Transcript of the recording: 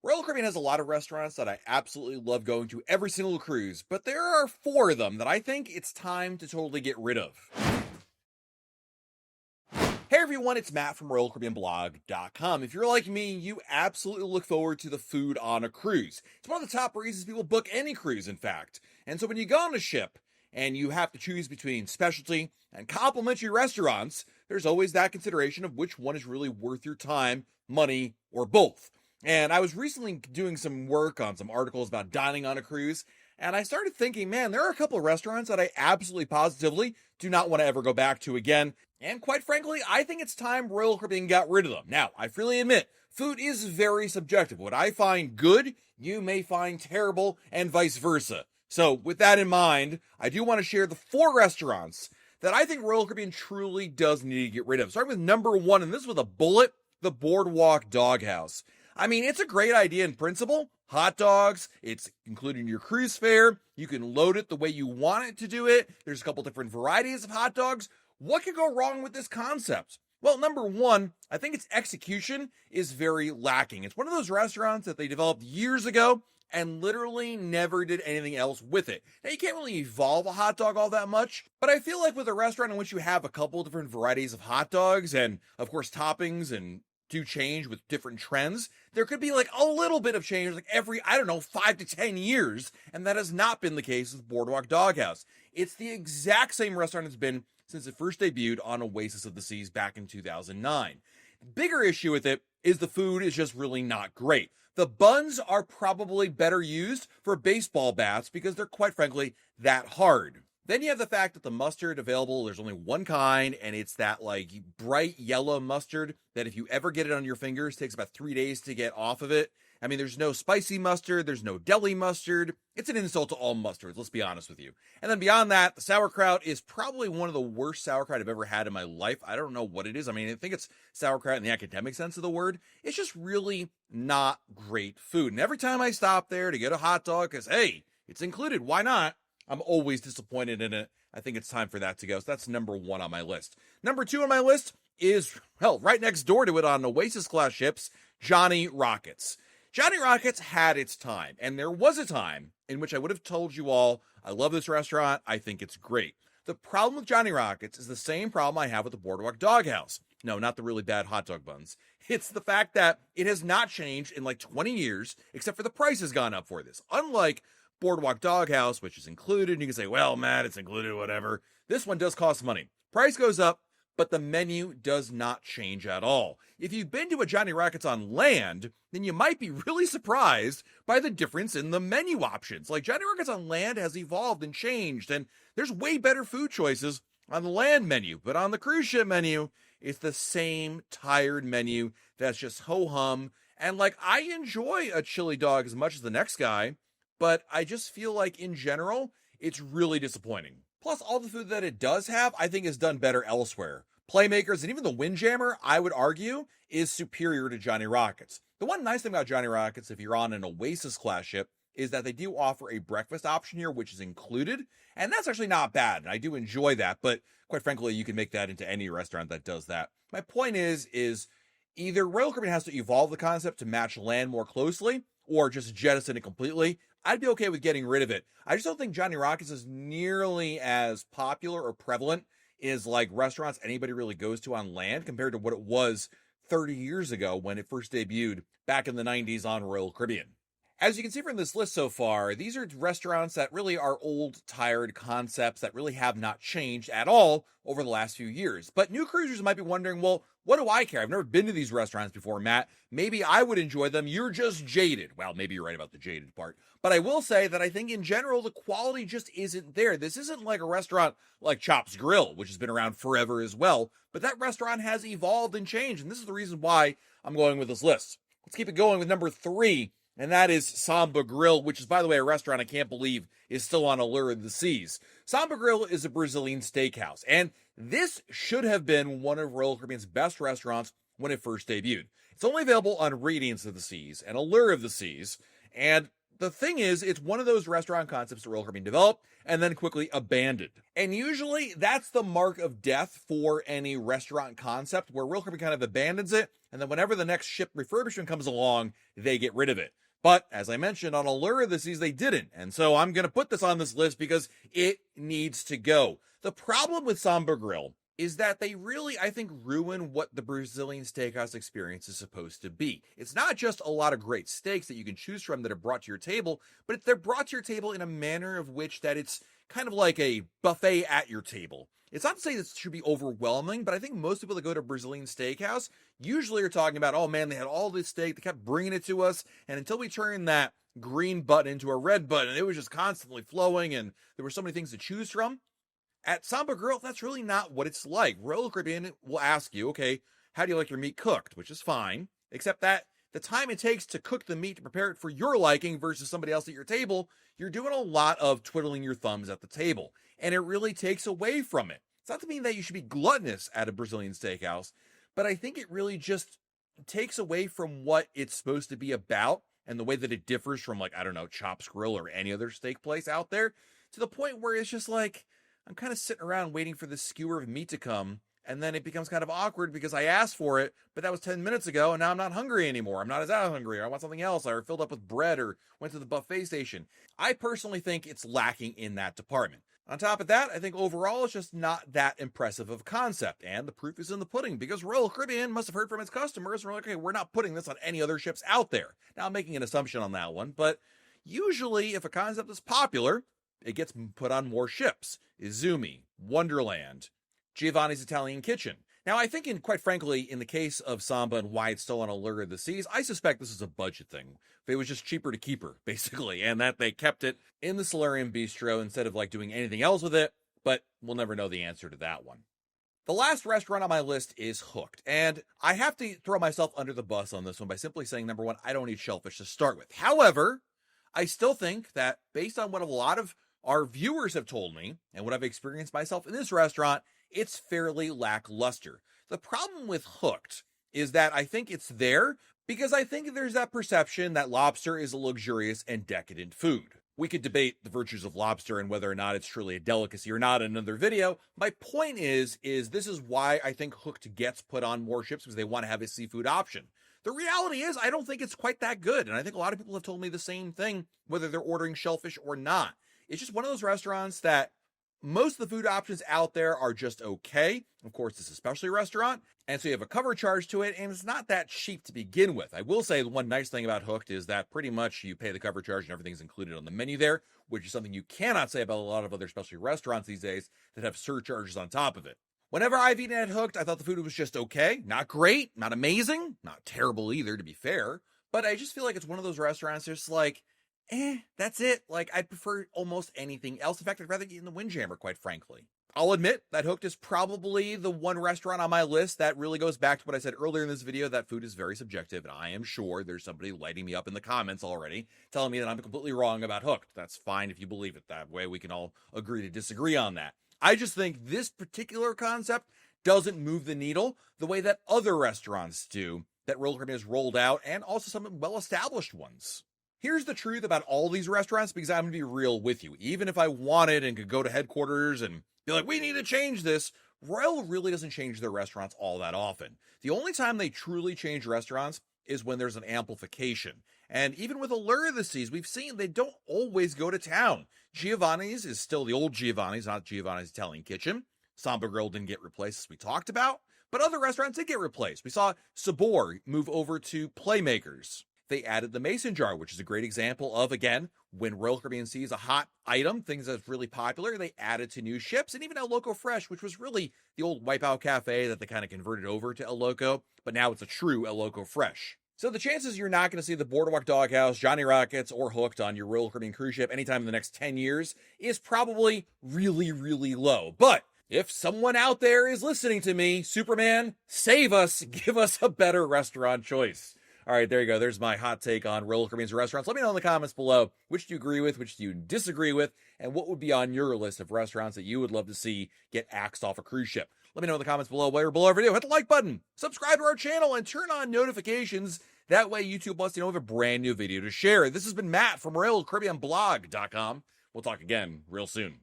Royal Caribbean has a lot of restaurants that I absolutely love going to every single cruise, but there are four of them that I think it's time to totally get rid of. Hey everyone, it's Matt from RoyalCaribbeanBlog.com. If you're like me, you absolutely look forward to the food on a cruise. It's one of the top reasons people book any cruise, in fact. And so when you go on a ship and you have to choose between specialty and complimentary restaurants, there's always that consideration of which one is really worth your time, money, or both. And I was recently doing some work on some articles about dining on a cruise, and I started thinking, man, there are a couple of restaurants that I absolutely positively do not want to ever go back to again. And quite frankly, I think it's time Royal Caribbean got rid of them. Now, I freely admit, food is very subjective. What I find good, you may find terrible, and vice versa. So, with that in mind, I do want to share the four restaurants that I think Royal Caribbean truly does need to get rid of. Starting with number one, and this with a bullet, the Boardwalk Doghouse. I mean, it's a great idea in principle. Hot dogs, it's included in your cruise fare. You can load it the way you want it to do it. There's a couple different varieties of hot dogs. What could go wrong with this concept? Well, number one, I think its execution is very lacking. It's one of those restaurants that they developed years ago and literally never did anything else with it. Now, you can't really evolve a hot dog all that much, but I feel like with a restaurant in which you have a couple different varieties of hot dogs and, of course, toppings and do change with different trends, there could be like a little bit of change like every, 5 to 10 years, and that has not been the case with Boardwalk Doghouse. It's the exact same restaurant it's been since it first debuted on Oasis of the Seas back in 2009. The bigger issue with it is the food is just really not great. The buns are probably better used for baseball bats because they're quite frankly that hard. Then you have the fact that the mustard available, there's only one kind, and it's that like bright yellow mustard that if you ever get it on your fingers, takes about 3 days to get off of it. I mean, there's no spicy mustard, there's no deli mustard. It's an insult to all mustards, let's be honest with you. And then beyond that, the sauerkraut is probably one of the worst sauerkraut I've ever had in my life. I don't know what it is. I mean, I think it's sauerkraut in the academic sense of the word. It's just really not great food. And every time I stop there to get a hot dog, because hey, it's included, why not? I'm always disappointed in it. I think it's time for that to go. So that's number one on my list. Number two on my list is, hell, right next door to it on Oasis class ships, Johnny Rockets. Johnny Rockets had its time, and there was a time in which I would have told you all, I love this restaurant, I think it's great. The problem with Johnny Rockets is the same problem I have with the Boardwalk Doghouse. No, not the really bad hot dog buns. It's the fact that it has not changed in like 20 years, except for the price has gone up for this. Unlike Boardwalk Doghouse, which is included, and you can say, well, Matt, it's included, whatever. This one does cost money. Price goes up, but the menu does not change at all. If you've been to a Johnny Rockets on land, then you might be really surprised by the difference in the menu options. Like Johnny Rockets on land has evolved and changed, and there's way better food choices on the land menu, but on the cruise ship menu, it's the same tired menu that's just ho-hum. And like, I enjoy a chili dog as much as the next guy, but I just feel like in general, it's really disappointing. Plus, all the food that it does have, I think is done better elsewhere. Playmakers and even the Windjammer, I would argue, is superior to Johnny Rockets. The one nice thing about Johnny Rockets, if you're on an Oasis class ship, is that they do offer a breakfast option here, which is included, and that's actually not bad, and I do enjoy that, but quite frankly, you can make that into any restaurant that does that. My point is either Royal Caribbean has to evolve the concept to match land more closely, or just jettison it completely. I'd be okay with getting rid of it. I just don't think Johnny Rockets is nearly as popular or prevalent as like restaurants anybody really goes to on land compared to what it was 30 years ago when it first debuted back in the 90s on Royal Caribbean. As you can see from this list so far, these are restaurants that really are old, tired concepts that really have not changed at all over the last few years. But new cruisers might be wondering, well, what do I care? I've never been to these restaurants before, Matt. Maybe I would enjoy them. You're just jaded. Well, maybe you're right about the jaded part. But I will say that I think in general, the quality just isn't there. This isn't like a restaurant like Chop's Grill, which has been around forever as well. But that restaurant has evolved and changed. And this is the reason why I'm going with this list. Let's keep it going with number three. And that is Samba Grill, which is, by the way, a restaurant I can't believe is still on Allure of the Seas. Samba Grill is a Brazilian steakhouse, and this should have been one of Royal Caribbean's best restaurants when it first debuted. It's only available on Radiance of the Seas and Allure of the Seas, and The thing is, it's one of those restaurant concepts that Royal Caribbean developed and then quickly abandoned. And usually that's the mark of death for any restaurant concept, where Royal Caribbean kind of abandons it, and then whenever the next ship refurbishment comes along, they get rid of it. But as I mentioned, on Allure of the Seas, they didn't. And so I'm going to put this on this list because it needs to go. The problem with Samba Grill is that they really, I think, ruin what the Brazilian steakhouse experience is supposed to be. It's not just a lot of great steaks that you can choose from that are brought to your table, but they're brought to your table in a manner of which that it's kind of like a buffet at your table. It's not to say this should be overwhelming, but I think most people that go to a Brazilian steakhouse usually are talking about, oh man, they had all this steak, they kept bringing it to us, and until we turned that green button into a red button, it was just constantly flowing, and there were so many things to choose from. At Samba Grill, that's really not what it's like. Royal Caribbean will ask you, okay, how do you like your meat cooked? Which is fine, except that the time it takes to cook the meat to prepare it for your liking versus somebody else at your table, you're doing a lot of twiddling your thumbs at the table, and it really takes away from it. It's not to mean that you should be gluttonous at a Brazilian steakhouse, but I think it really just takes away from what it's supposed to be about and the way that it differs from, like, I don't know, Chops Grill or any other steak place out there, to the point where it's just like, I'm kind of sitting around waiting for this skewer of meat to come, and then it becomes kind of awkward because I asked for it, but that was 10 minutes ago, and now I'm not hungry anymore. I'm not as hungry, or I want something else, or filled up with bread, or went to the buffet station. I personally think it's lacking in that department. On top of that, I think overall it's just not that impressive of a concept, and the proof is in the pudding, because Royal Caribbean must have heard from its customers, and we're like, okay, we're not putting this on any other ships out there. Now, I'm making an assumption on that one, but usually if a concept is popular, it gets put on more ships. Izumi, Wonderland, Giovanni's Italian Kitchen. Now, I think, quite frankly, in the case of Samba and why it's still on Allure of the Seas, I suspect this is a budget thing. It was just cheaper to keep her, basically, and that they kept it in the Solarium Bistro instead of, like, doing anything else with it, but we'll never know the answer to that one. The last restaurant on my list is Hooked, and I have to throw myself under the bus on this one by simply saying, number one, I don't eat shellfish to start with. However, I still think that based on what a lot of our viewers have told me, and what I've experienced myself in this restaurant, it's fairly lackluster. The problem with Hooked is that I think it's there because I think there's that perception that lobster is a luxurious and decadent food. We could debate the virtues of lobster and whether or not it's truly a delicacy or not in another video. My point is this is why I think Hooked gets put on more ships, because they want to have a seafood option. The reality is I don't think it's quite that good, and I think a lot of people have told me the same thing, whether they're ordering shellfish or not. It's just one of those restaurants that most of the food options out there are just okay. Of course, it's a specialty restaurant, and so you have a cover charge to it, and it's not that cheap to begin with. I will say the one nice thing about Hooked is that pretty much you pay the cover charge and everything's included on the menu there, which is something you cannot say about a lot of other specialty restaurants these days that have surcharges on top of it. Whenever I've eaten at Hooked, I thought the food was just okay. Not great, not amazing, not terrible either, to be fair, but I just feel like it's one of those restaurants just like, that's it. Like, I'd prefer almost anything else. In fact, I'd rather eat in the Windjammer, quite frankly. I'll admit that Hooked is probably the one restaurant on my list that really goes back to what I said earlier in this video, that food is very subjective, and I am sure there's somebody lighting me up in the comments already, telling me that I'm completely wrong about Hooked. That's fine if you believe it that way. We can all agree to disagree on that. I just think this particular concept doesn't move the needle the way that other restaurants do that Royal Caribbean has rolled out, and also some well-established ones. Here's the truth about all these restaurants, because I'm going to be real with you. Even if I wanted and could go to headquarters and be like, we need to change this, Royal really doesn't change their restaurants all that often. The only time they truly change restaurants is when there's an amplification. And even with Allure of the Seas, we've seen they don't always go to town. Giovanni's is still the old Giovanni's, not Giovanni's Italian Kitchen. Samba Grill didn't get replaced, as we talked about, but other restaurants did get replaced. We saw Sabor move over to Playmakers. They added the mason jar, which is a great example of, again, when Royal Caribbean sees a hot item, things that's really popular, they add it to new ships. And even El Loco Fresh, which was really the old Wipeout Cafe that they kind of converted over to El Loco, but now it's a true El Loco Fresh. So the chances you're not going to see the Boardwalk Doghouse, Johnny Rockets, or Hooked on your Royal Caribbean cruise ship anytime in the next 10 years is probably really, really low. But if someone out there is listening to me, Superman, save us, give us a better restaurant choice. All right, there you go. There's my hot take on Royal Caribbean's restaurants. Let me know in the comments below which do you agree with, which do you disagree with, and what would be on your list of restaurants that you would love to see get axed off a cruise ship. Let me know in the comments below while you're below our video. Hit the like button, subscribe to our channel, and turn on notifications. That way, YouTube lets you know of a brand new video to share. This has been Matt from RoyalCaribbeanBlog.com. We'll talk again real soon.